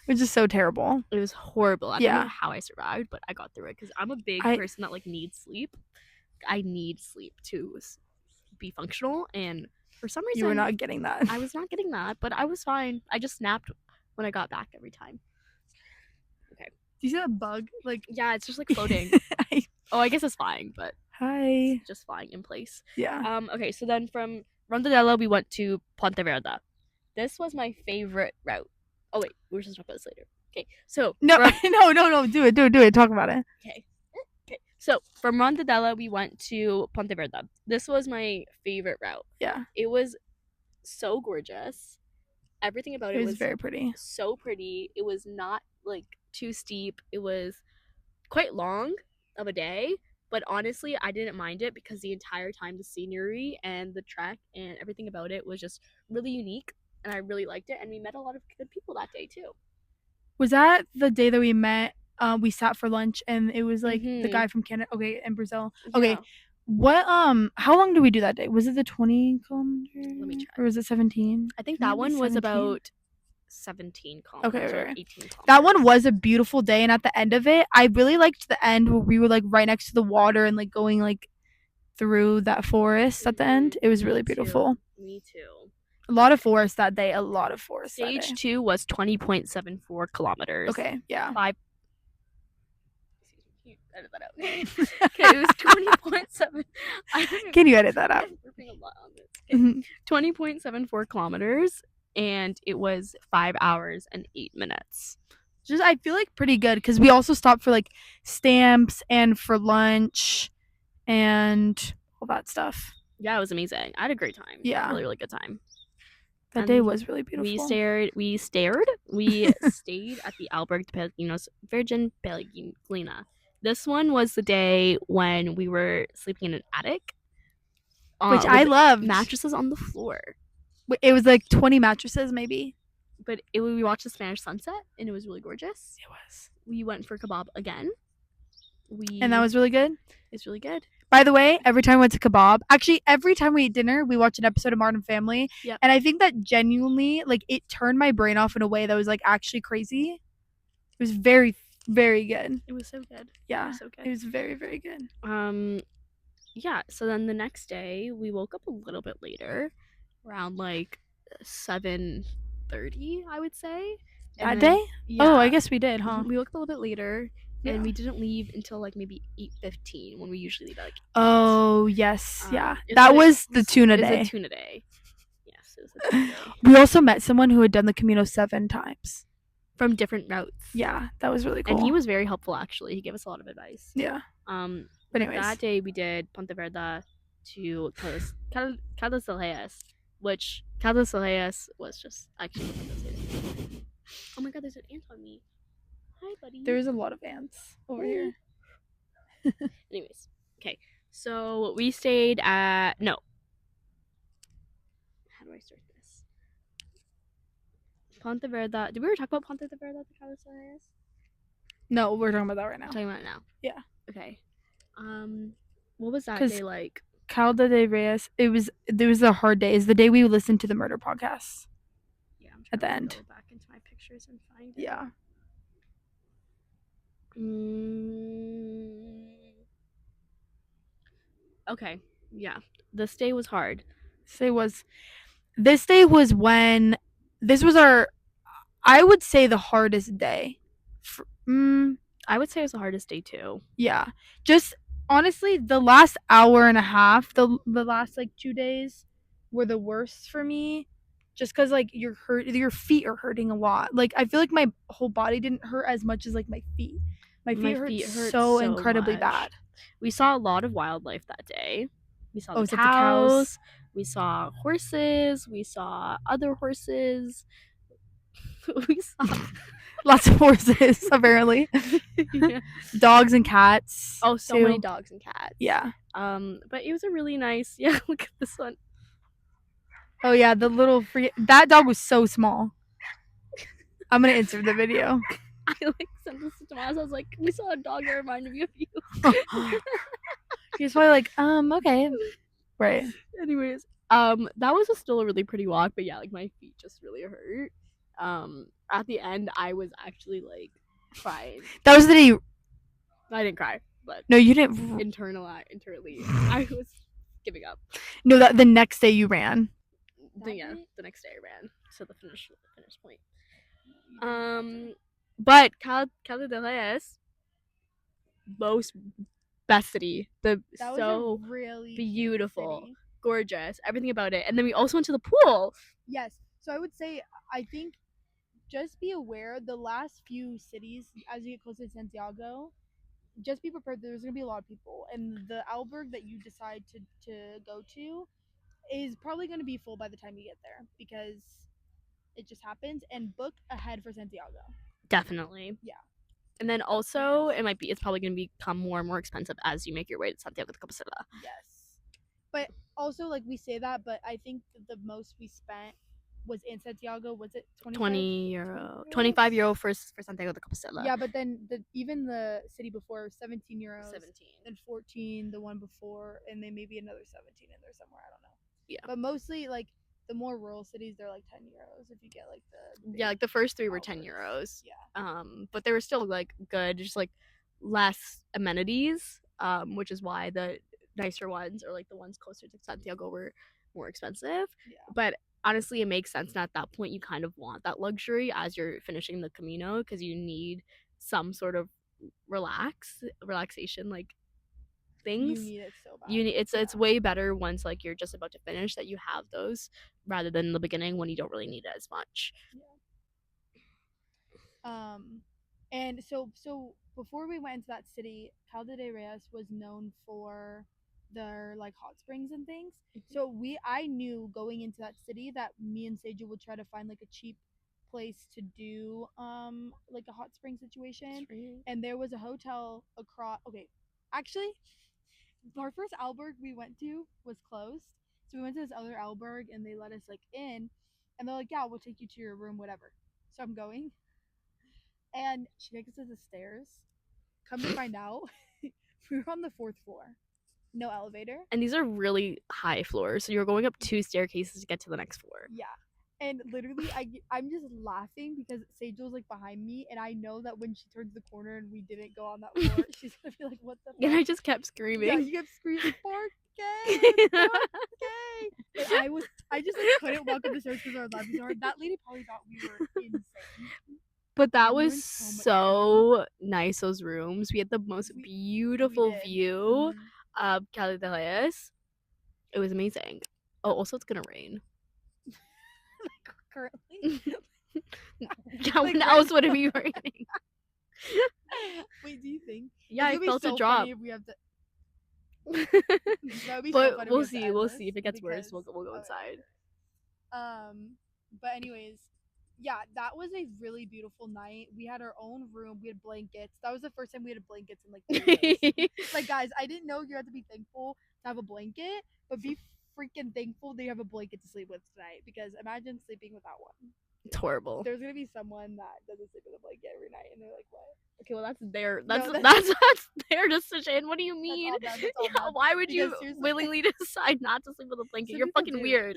Which is so terrible. It was horrible. I don't know how I survived, but I got through it because I'm a big person that like needs sleep. I need sleep to be functional, and for some reason you were not getting that. I was not getting that, but I was fine. I just napped when I got back every time. Okay. Do you see that bug? Like, yeah, it's just like floating. I guess it's flying, but hi, it's just flying in place. Yeah. Okay, so then from Rondadella we went to Pontevedra. This was my favorite route. Oh wait, we're supposed to talk about this later. Okay, so no, do it. Talk about it. Okay. So from Rondadella we went to Pontevedra. This was my favorite route. Yeah. It was so gorgeous. Everything about it was very pretty. So pretty. It was not like too steep. It was quite long of a day, but honestly I didn't mind it because the entire time the scenery and the trek and everything about it was just really unique, and I really liked it, and we met a lot of good people that day too. Was that the day that we met? We sat for lunch, and it was like the guy from Canada, in Brazil. Okay, what how long did we do that day? Was it the 20 kilometers? Let me check. Or was it 17? I think that one was about 17 kilometers or 18 kilometers. That one was a beautiful day, and at the end of it, I really liked the end where we were like right next to the water and like going like through that forest at the end. It was really beautiful. Me too. A lot of forest that day. Stage 2 was 20.74 kilometers. Okay, yeah. 5. Edit that out. Okay, it was 20.7. Can you edit that out? I'm working a lot on this. Okay. 20.74 kilometers, and it was 5 hours and 8 minutes. Just, I feel like pretty good because we also stopped for like stamps and for lunch and all that stuff. Yeah, it was amazing. I had a great time. Yeah, really, really good time. That day was really beautiful. We stayed at the Alberg de Pellegrininos Virgin Pellegrina. This one was the day when we were sleeping in an attic, which I loved. Mattresses on the floor. It was like 20 mattresses, maybe. But we watched the Spanish sunset, and it was really gorgeous. It was. We went for kebab again. And that was really good? It's really good. By the way, every time we went to kebab, actually every time we ate dinner, we watched an episode of Modern Family. Yep. And I think that genuinely, like, it turned my brain off in a way that was like actually crazy. It was very, very good. It was so good. Yeah, It was so good. it was very, very good. Yeah. So then the next day we woke up a little bit later, around like 7:30, I would say. That day? Yeah. Oh, I guess we did, huh? We woke up a little bit later, Yeah. and we didn't leave until like maybe 8:15 when we usually leave at like 8. Oh, yes. Yeah. It That a- was the tuna It was day. a tuna day. Yes, it was a tuna day. We also met someone who had done the Camino 7 times. From different routes. Yeah, that was really cool. And he was very helpful, actually. He gave us a lot of advice. Yeah. But anyways, that day we did Ponte Verda to Caldas del Reyes, which Caldas del Reyes was just actually one of those days. Oh my god, there's an ant on me. Hi, buddy. there's a lot of ants over here. Anyways, okay. So we stayed at no. How do I start this? Ponte Verda. Did we ever talk about Ponte Verda to Caldas del Reyes? No, we're talking about that right now. I'm talking about it now. Yeah. Okay. What was that 'Cause day like? Calda de Reyes. There was a hard day. Is the day we listened to the murder podcast. Yeah, I'm At the trying end. to go back into my pictures and find it. Yeah. Okay. Yeah. This day was hard. This day was when this was our, I would say, the hardest day. I would say it was the hardest day too. Yeah. Just honestly, the last hour and a half, the last like 2 days were the worst for me. Just because like your feet are hurting a lot. Like I feel like my whole body didn't hurt as much as like my feet. My feet hurt so incredibly much. bad. We saw a lot of wildlife that day. We saw was the it the cows? We saw horses. We saw other horses. We saw Lots of horses, apparently. Yeah. Dogs and cats. Oh, so many dogs and cats. Yeah. But it was a really nice. Yeah, look at this one. Oh yeah, the little that dog was so small. I'm gonna insert the video. I like sent this to Tomas. I was like, we saw a dog that reminded me of you. He's probably like, okay, right. Anyways, that was still a really pretty walk, but yeah, like my feet just really hurt. At the end, I was actually like crying. That was the day. I didn't cry, but no, you didn't. Internally, I was giving up. No, that the next day you ran. The next day I ran to the finish point. But Caldas del Reyes, best city. That was really beautiful, city. Gorgeous, everything about it. And then we also went to the pool. Yes. So I would say, I think, just be aware the last few cities as you get closer to Santiago, just be prepared. There's gonna be a lot of people, and the albergue that you decide to go to is probably gonna be full by the time you get there because it just happens. And book ahead for Santiago. Definitely. Yeah. And then also it's probably going to become more and more expensive as you make your way to Santiago de Compostela. Yes. But also, like, we say that, but I think the most we spent was in Santiago. Was it 20 euro? 25 euro for Santiago de Compostela. Yeah, but then even the city before, 17 euros. 17. Then 14 the one before, and then maybe another 17 in there somewhere. I don't know. Yeah. But mostly, like, the more rural cities, they're like 10 euros if you get like the like the first 3 were 10 euros. Yeah. But they were still like good, just like less amenities. Which is why the nicer ones or like the ones closer to Santiago were more expensive. Yeah. But honestly, it makes sense. And at that point, you kind of want that luxury as you're finishing the Camino because you need some sort of relaxation, like things. You need it so bad. It's way better once like you're just about to finish that you have those rather than the beginning when you don't really need it as much. Yeah. And so before we went into that city, Caldas de Reyes was known for their like hot springs and things. Mm-hmm. So I knew going into that city that me and Sejal would try to find like a cheap place to do like a hot spring situation. And there was a hotel across. Okay, actually, our first albergue we went to was closed, so we went to this other albergue and they let us like in, and they're like, yeah, we'll take you to your room, whatever. So I'm going, and she takes us to the stairs. Come to find out, we were on the 4th floor. No elevator. And these are really high floors, so you're going up 2 staircases to get to the next floor. Yeah. And literally, I'm just laughing because Sejal's like behind me, and I know that when she turns the corner and we didn't go on that floor, she's gonna be like, "What the fuck?" And I just kept screaming. Yeah, you kept screaming, "Parque, Parque!" But I just like couldn't walk up the stairs because our lives are. That lady probably thought we were insane. But that We were was in so much so nice. Those rooms, we had the most We beautiful did. view Mhm. of Cali de Reyes. It was amazing. Oh, also it's gonna rain. Like currently. How Like, else would it be raining? Wait, do you think? Yeah, It's I gonna be felt so a drop. funny if we have to. That would be so But funny. we'll If we have see. to end We'll this see if it gets worse. because We'll go okay, inside. But anyways, yeah, that was a really beautiful night. We had our own room. We had blankets. That was the first time we had blankets in like 3 years. Like, guys, I didn't know you had to be thankful to have a blanket, but be freaking thankful that you have a blanket to sleep with tonight. Because imagine sleeping without one. It's horrible. There's gonna be someone that doesn't sleep with a blanket every night, and they're like, "What?" Okay, well that's their No, that's their decision. What do you mean? all them, that's all Yeah, them. why would Because you seriously- willingly decide not to sleep with a blanket? Some You're people fucking do. weird.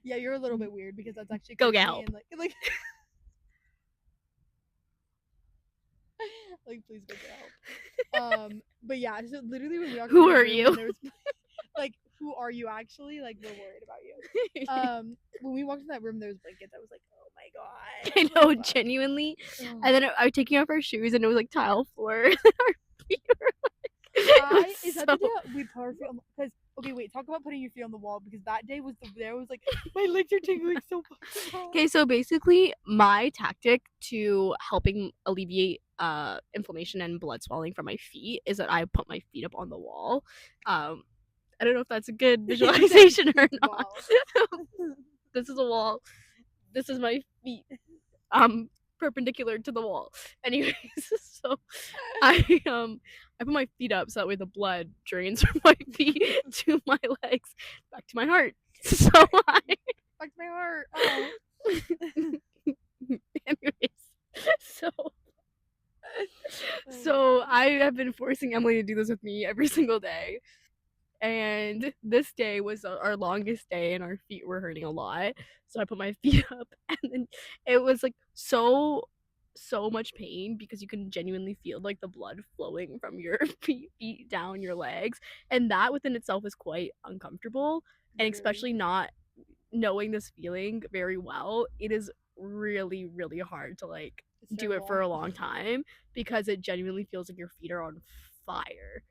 Yeah, you're a little bit weird because that's actually Go get crazy help. and like like please go get help. But yeah, so literally when we walked Who in the are room you? and there was like, who are you actually? Like, we're worried about you. When we walked in that room, there was blankets. I was like, oh my god. I Like, know, fuck. genuinely. Ugh. And then I was taking off our shoes, and it was like tile floor. And our feet were like, Is that the day that we put our feet on? Because okay, wait, talk about putting your feet on the wall because that day was there was like my legs are tingling so fucking hard. Okay, so basically, my tactic to helping alleviate inflammation and blood swelling from my feet is that I put my feet up on the wall. I don't know if that's a good visualization or not. Wow. This is a wall. This is my feet. Perpendicular to the wall. Anyways, so I put my feet up so that way the blood drains from my feet to my legs back to my heart. So I Back to my heart. Oh. anyways, so I have been forcing Emily to do this with me every single day. And this day was our longest day, and our feet were hurting a lot. So I put my feet up, and then it was like so much pain because you can genuinely feel like the blood flowing from your feet down your legs, and that within itself is quite uncomfortable. And especially not knowing this feeling very well, it is really hard to like do it for a long time because it genuinely feels like your feet are on fire.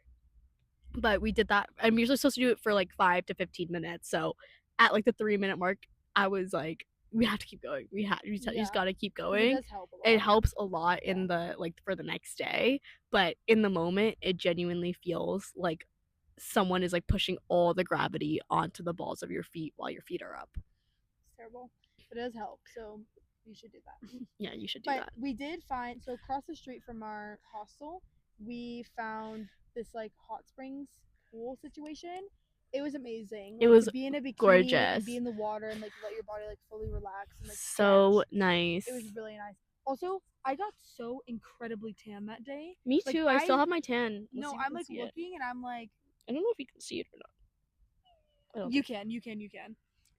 But we did that. I'm usually supposed to do it for like 5 to 15 minutes. So at like the 3-minute mark, I was like, we have to keep going. You just gotta keep going. It does help a lot. It helps a lot in the like for the next day. But in the moment, it genuinely feels like someone is like pushing all the gravity onto the balls of your feet while your feet are up. It's terrible. But it does help. So you should do that. Yeah, you should do But that. we did find, so across the street from our hostel, we found this like hot springs pool situation. It was amazing. It Like, was to be in a bikini gorgeous. and be in the water and like let your body like fully relax and like So stretch. nice. It was really nice. Also, I got so incredibly tan that day. Me Like, too. I still have my tan. No, I'm like looking and I'm like, I don't know if you can see it or not. you can.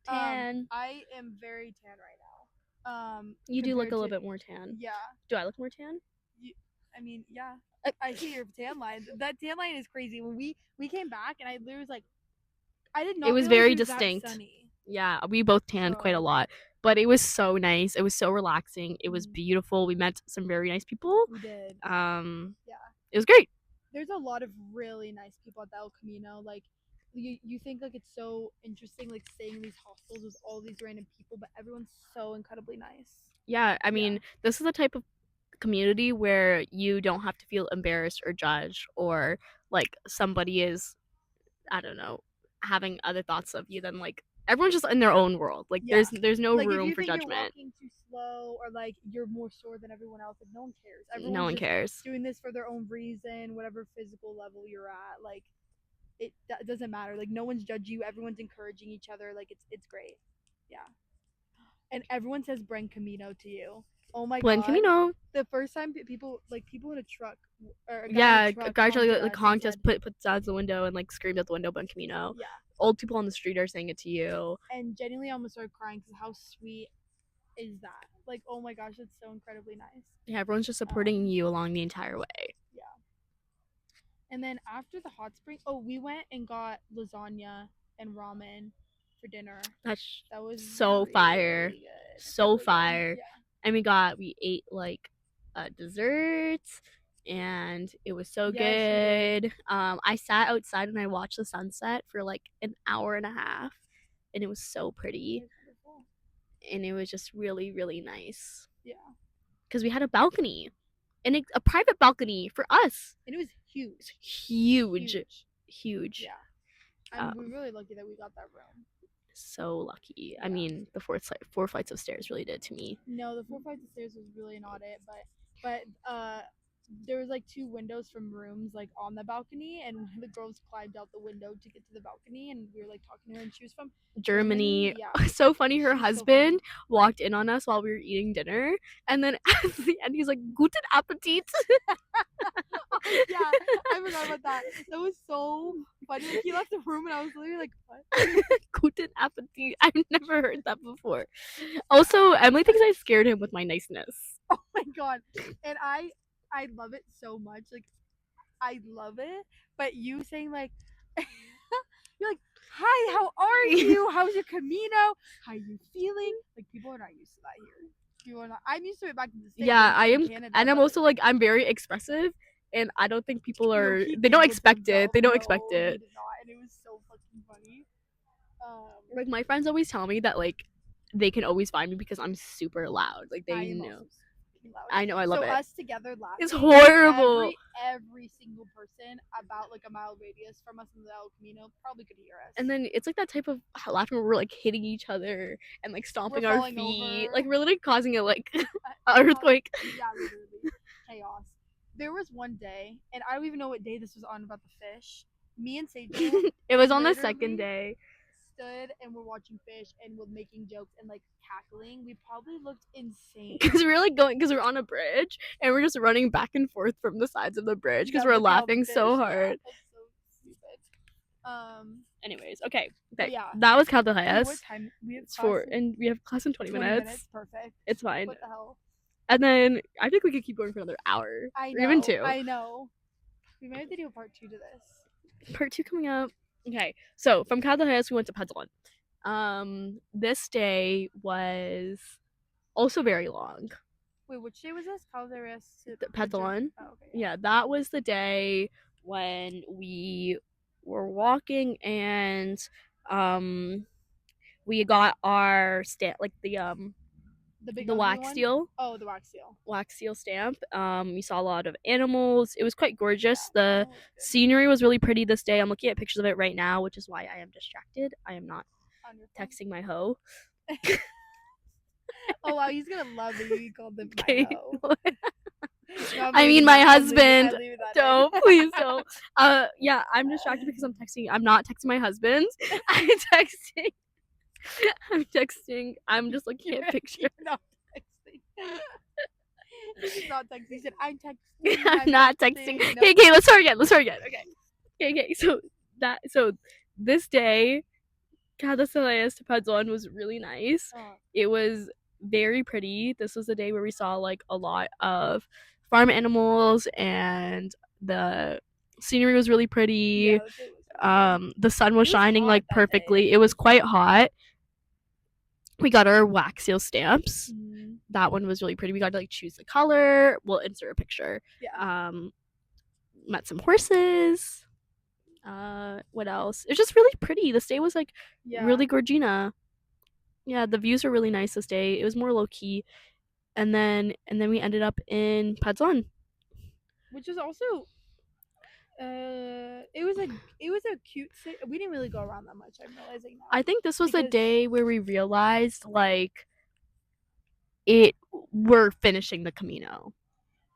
Tan. I am very tan right now. You do look compared a little to- bit more tan. Yeah. Do I look more tan? I mean, yeah. I see your tan line. That tan line is crazy. When we came back and I literally was like, I did not. It was realize very it was that distinct. sunny. Yeah, we both tanned quite a So- lot, but it was so nice. It was so relaxing. It was beautiful. We met some very nice people. We did. Yeah. Yeah. It was great. There's a lot of really nice people at the El Camino. Like, you think like it's so interesting, like staying in these hostels with all these random people, but everyone's so incredibly nice. Yeah, I mean, this is the type of community where you don't have to feel embarrassed or judged or like somebody is, I don't know, having other thoughts of you than like everyone's just in their own world. Like there's no like, room if you for think judgment. You're walking too slow or like you're more sore than everyone else, like no one cares. Everyone's No one just cares. doing this for their own reason, whatever physical level you're at. Like it doesn't matter. Like no one's judging you. Everyone's encouraging each other. Like it's great. Yeah. And everyone says Buen Camino to you. Oh my Buen god. Camino. The first time people in a truck or a guy in Yeah, a a truck guy honked trying at to like us and honk just said, puts out the window and like screamed out the window on Camino. yeah. Old people on the street are saying it to you. And genuinely almost started crying because how sweet is that? Like, oh my gosh, it's so incredibly nice. Yeah, everyone's just supporting you along the entire way. Yeah. And then after the hot spring, we went and got lasagna and ramen for dinner. That was so really, fire. really good. So Really fire. good. Yeah. And we ate like desserts and it was so Yes, we did. good. I sat outside and I watched the sunset for like an hour and a half and it was so pretty. It was wonderful. And it was just really, really nice. Yeah. Because we had a balcony. And a private balcony for us. And it was huge. Huge. Yeah. And we're really lucky that we got that room. So lucky. Yeah. I mean, the four flights of stairs really did to me. No, the 4 flights of stairs was really not it, but there was like 2 windows from rooms like on the balcony, and one of the girls climbed out the window to get to the balcony, and we were like talking to her, and she was from Germany. Yeah. So funny. Her She's husband walked in on us while we were eating dinner, and then at the end he's like, "Guten Appetit." Yeah, I forgot about that. That was so funny. Like, he left the room, and I was literally like, "What?" Guten Appetit. I've never heard that before. Also, Emily thinks I scared him with my niceness. Oh my god. And I love it so much. Like, I love it. But you saying like you're like, "Hi, how are you? How's your Camino? How you feeling?" Like, people are not used to that here. People are not. I'm used to it back in the States. Yeah, I am, Canada, and I'm also like I'm very expressive, and I don't think people are. They don't expect it. They don't expect it. He did not, and it was so fucking funny. Like my friends always tell me that like they can always find me because I'm super loud. Like they know. I know, I love it. So us together laughing. It's horrible. Every single person about like a mile radius from us in the El Camino probably could hear us. And then it's like that type of laughing where we're like hitting each other and like stomping We're our falling feet. over. Like we're literally causing a like earthquake. Yeah, literally chaos. There was one day, and I don't even know what day this was on about the fish. Me and Sejal. It was on the second day. Stood and we're watching fish and we're making jokes and like cackling. We probably looked insane because we were like going because we're on a bridge and we're just running back and forth from the sides of the bridge because we're laughing so hard. Yeah, that's so stupid. Anyways, okay. Yeah, that was Caldejas. What time? We have and we have class in 20 minutes. Perfect. It's fine. What the hell? And then I think we could keep going for another hour. I know. Or even 2. I know. We might have to do a part 2 to this. Part 2 coming up. Okay, so from Caldejas we went to pt.1. This day was also very long. Wait, which day was this? Caldejas to pt.1. Oh, okay. Yeah, that was the day when we were walking and we got our stamp, like the wax seal. Oh, the wax seal. Wax seal stamp. We saw a lot of animals. It was quite gorgeous. The scenery was really pretty this day. I'm looking at pictures of it right now, which is why I am distracted. I am not texting my hoe. Oh wow, he's gonna love that you called him my hoe. No, I mean my husband. Don't, please don't. Yeah, I'm distracted because I'm not texting my husband. I'm texting. I'm just looking at pictures. You're not texting. He's not texting. He said, "I'm texting." I'm not texting. No. Okay, let's start again. Okay. So this day, Caldejas to pt.1 was really nice. It was very pretty. This was the day where we saw like a lot of farm animals and the scenery was really pretty. The sun was shining like perfectly. It was quite hot. We got our wax seal stamps. That one was really pretty. We got to like choose the color. We'll insert a picture. Yeah. Met some horses. What else? It's just really pretty. This day was like really gorgina. Yeah, the views were really nice this day. It was more low key. And then we ended up in pt.1. Which was also it was a cute city. We didn't really go around that much. I'm realizing now. I think this was the day where we realized like we're finishing the Camino.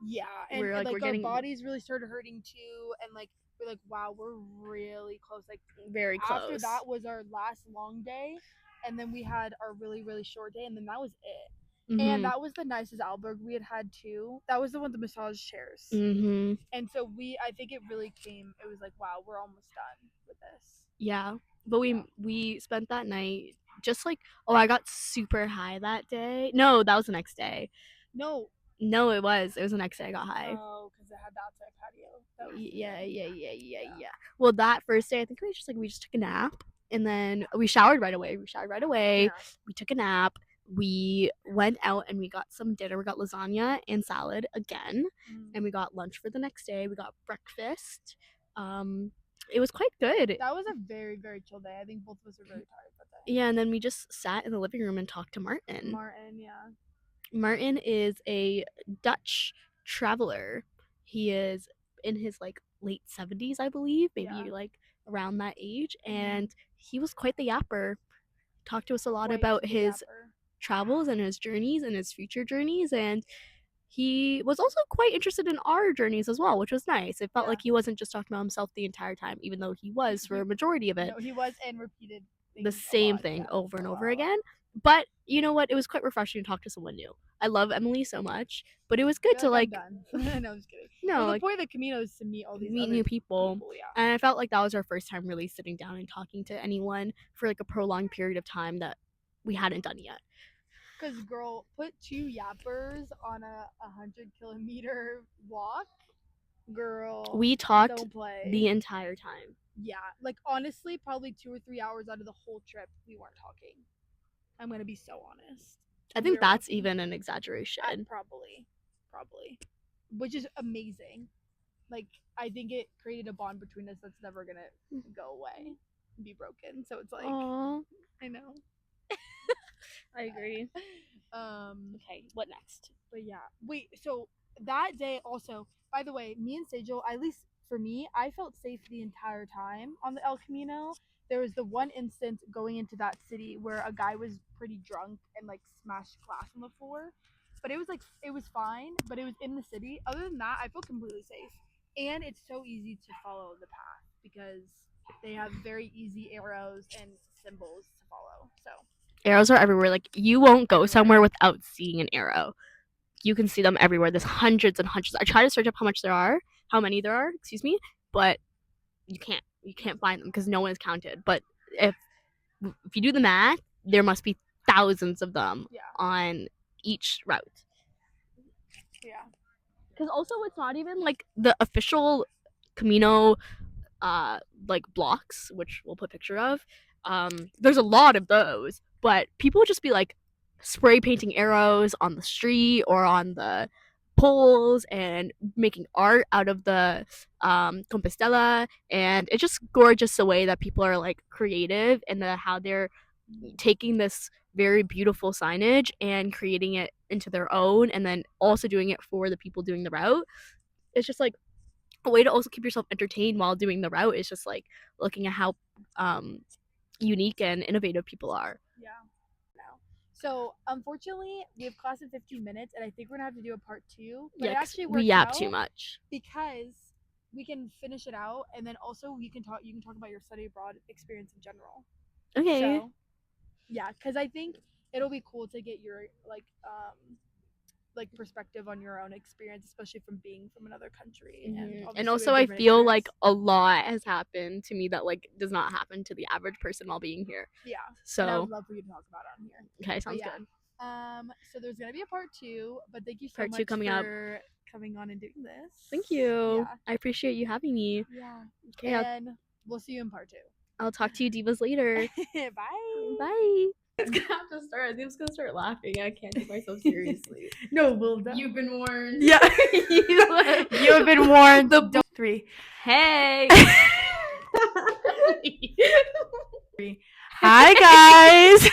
Yeah, and we're, like our bodies really started hurting too, and like we're like, wow, we're really close. Like very close. After that was our last long day, and then we had our really really short day, and then that was it. And that was the nicest alberg we had too. That was the one with the massage chairs. Mm-hmm. And so I think it really came, it was like, wow, we're almost done with this. Yeah. But we spent that night just like, I got super high that day. No, that was the next day. No, it was the next day I got high. Oh, because it had the outside patio. Yeah. Well, that first day I think we just took a nap, and then we showered right away. Yeah. We took a nap. We went out and we got some dinner. We got lasagna and salad again, and we got lunch for the next day. We got breakfast. It was quite good. That was a very, very chill day. I think both of us were very tired that day. Yeah, and then we just sat in the living room and talked to Martin. Yeah. Martin is a Dutch traveler. He is in his like late 70s, I believe, maybe like around that age, and he was quite the yapper. Talked to us a lot about his travels and his journeys and his future journeys, and he was also quite interested in our journeys as well, which was nice. It felt like he wasn't just talking about himself the entire time, even though he was for a majority of it. No, he was, and repeated the same thing over and over again. But you know what? It was quite refreshing to talk to someone new. I love Emily so much, but it was good to like. No, I'm just kidding. No, well, the like, point of the Camino is to meet all these new people. Yeah. And I felt like that was our first time really sitting down and talking to anyone for like a prolonged period of time that we hadn't done yet. Because girl, put 2 yappers on a 100-kilometer walk. Girl, we talked the entire time. Yeah, like honestly, probably 2 or 3 hours out of the whole trip, we weren't talking. I'm gonna be so honest. I think that's even an exaggeration. Probably, which is amazing. Like, I think it created a bond between us that's never gonna go away and be broken. So it's like, aww. I know. I agree. Okay, what next? But yeah, wait. So that day also, by the way, me and Sejal, at least for me, I felt safe the entire time on the El Camino. There was the one instance going into that city where a guy was pretty drunk and like smashed glass on the floor, but it was fine. But it was in the city. Other than that, I feel completely safe, and it's so easy to follow the path because they have very easy arrows and symbols to follow. So arrows are everywhere. Like, you won't go somewhere without seeing an arrow. You can see them everywhere. There's hundreds and hundreds. I try to search up how many there are, but you can't find them because no one is counted. But if you do the math, there must be thousands of them on each route. Yeah. Because also it's not even like the official Camino like blocks, which we'll put a picture of. There's a lot of those, but people would just be like spray painting arrows on the street or on the poles and making art out of the Compostela, and it's just gorgeous the way that people are like creative and how they're taking this very beautiful signage and creating it into their own, and then also doing it for the people doing the route. It's just like a way to also keep yourself entertained while doing the route. Is just like looking at how unique and innovative people are. Yeah. So unfortunately, we have class in 15 minutes, and I think we're gonna have to do a part 2. But it actually works we yap too much because we can finish it out, and then also you can talk about your study abroad experience in general. Okay. So, yeah, because I think it'll be cool to get your like perspective on your own experience, especially from being from another country. And also I feel like a lot has happened to me that like does not happen to the average person while being here. Yeah. So I would love for you to talk about it on here. Okay, sounds good. So there's gonna be a part 2, but thank you so much for coming on and doing this. Thank you. Yeah. I appreciate you having me. Yeah. Okay. And we'll see you in part 2. I'll talk to you divas later. Bye. Bye. It's gonna have to start. I think I'm just gonna start laughing. I can't take myself seriously. No, well, you've been warned. Yeah, you have been warned. The 3. Hey. Hi guys.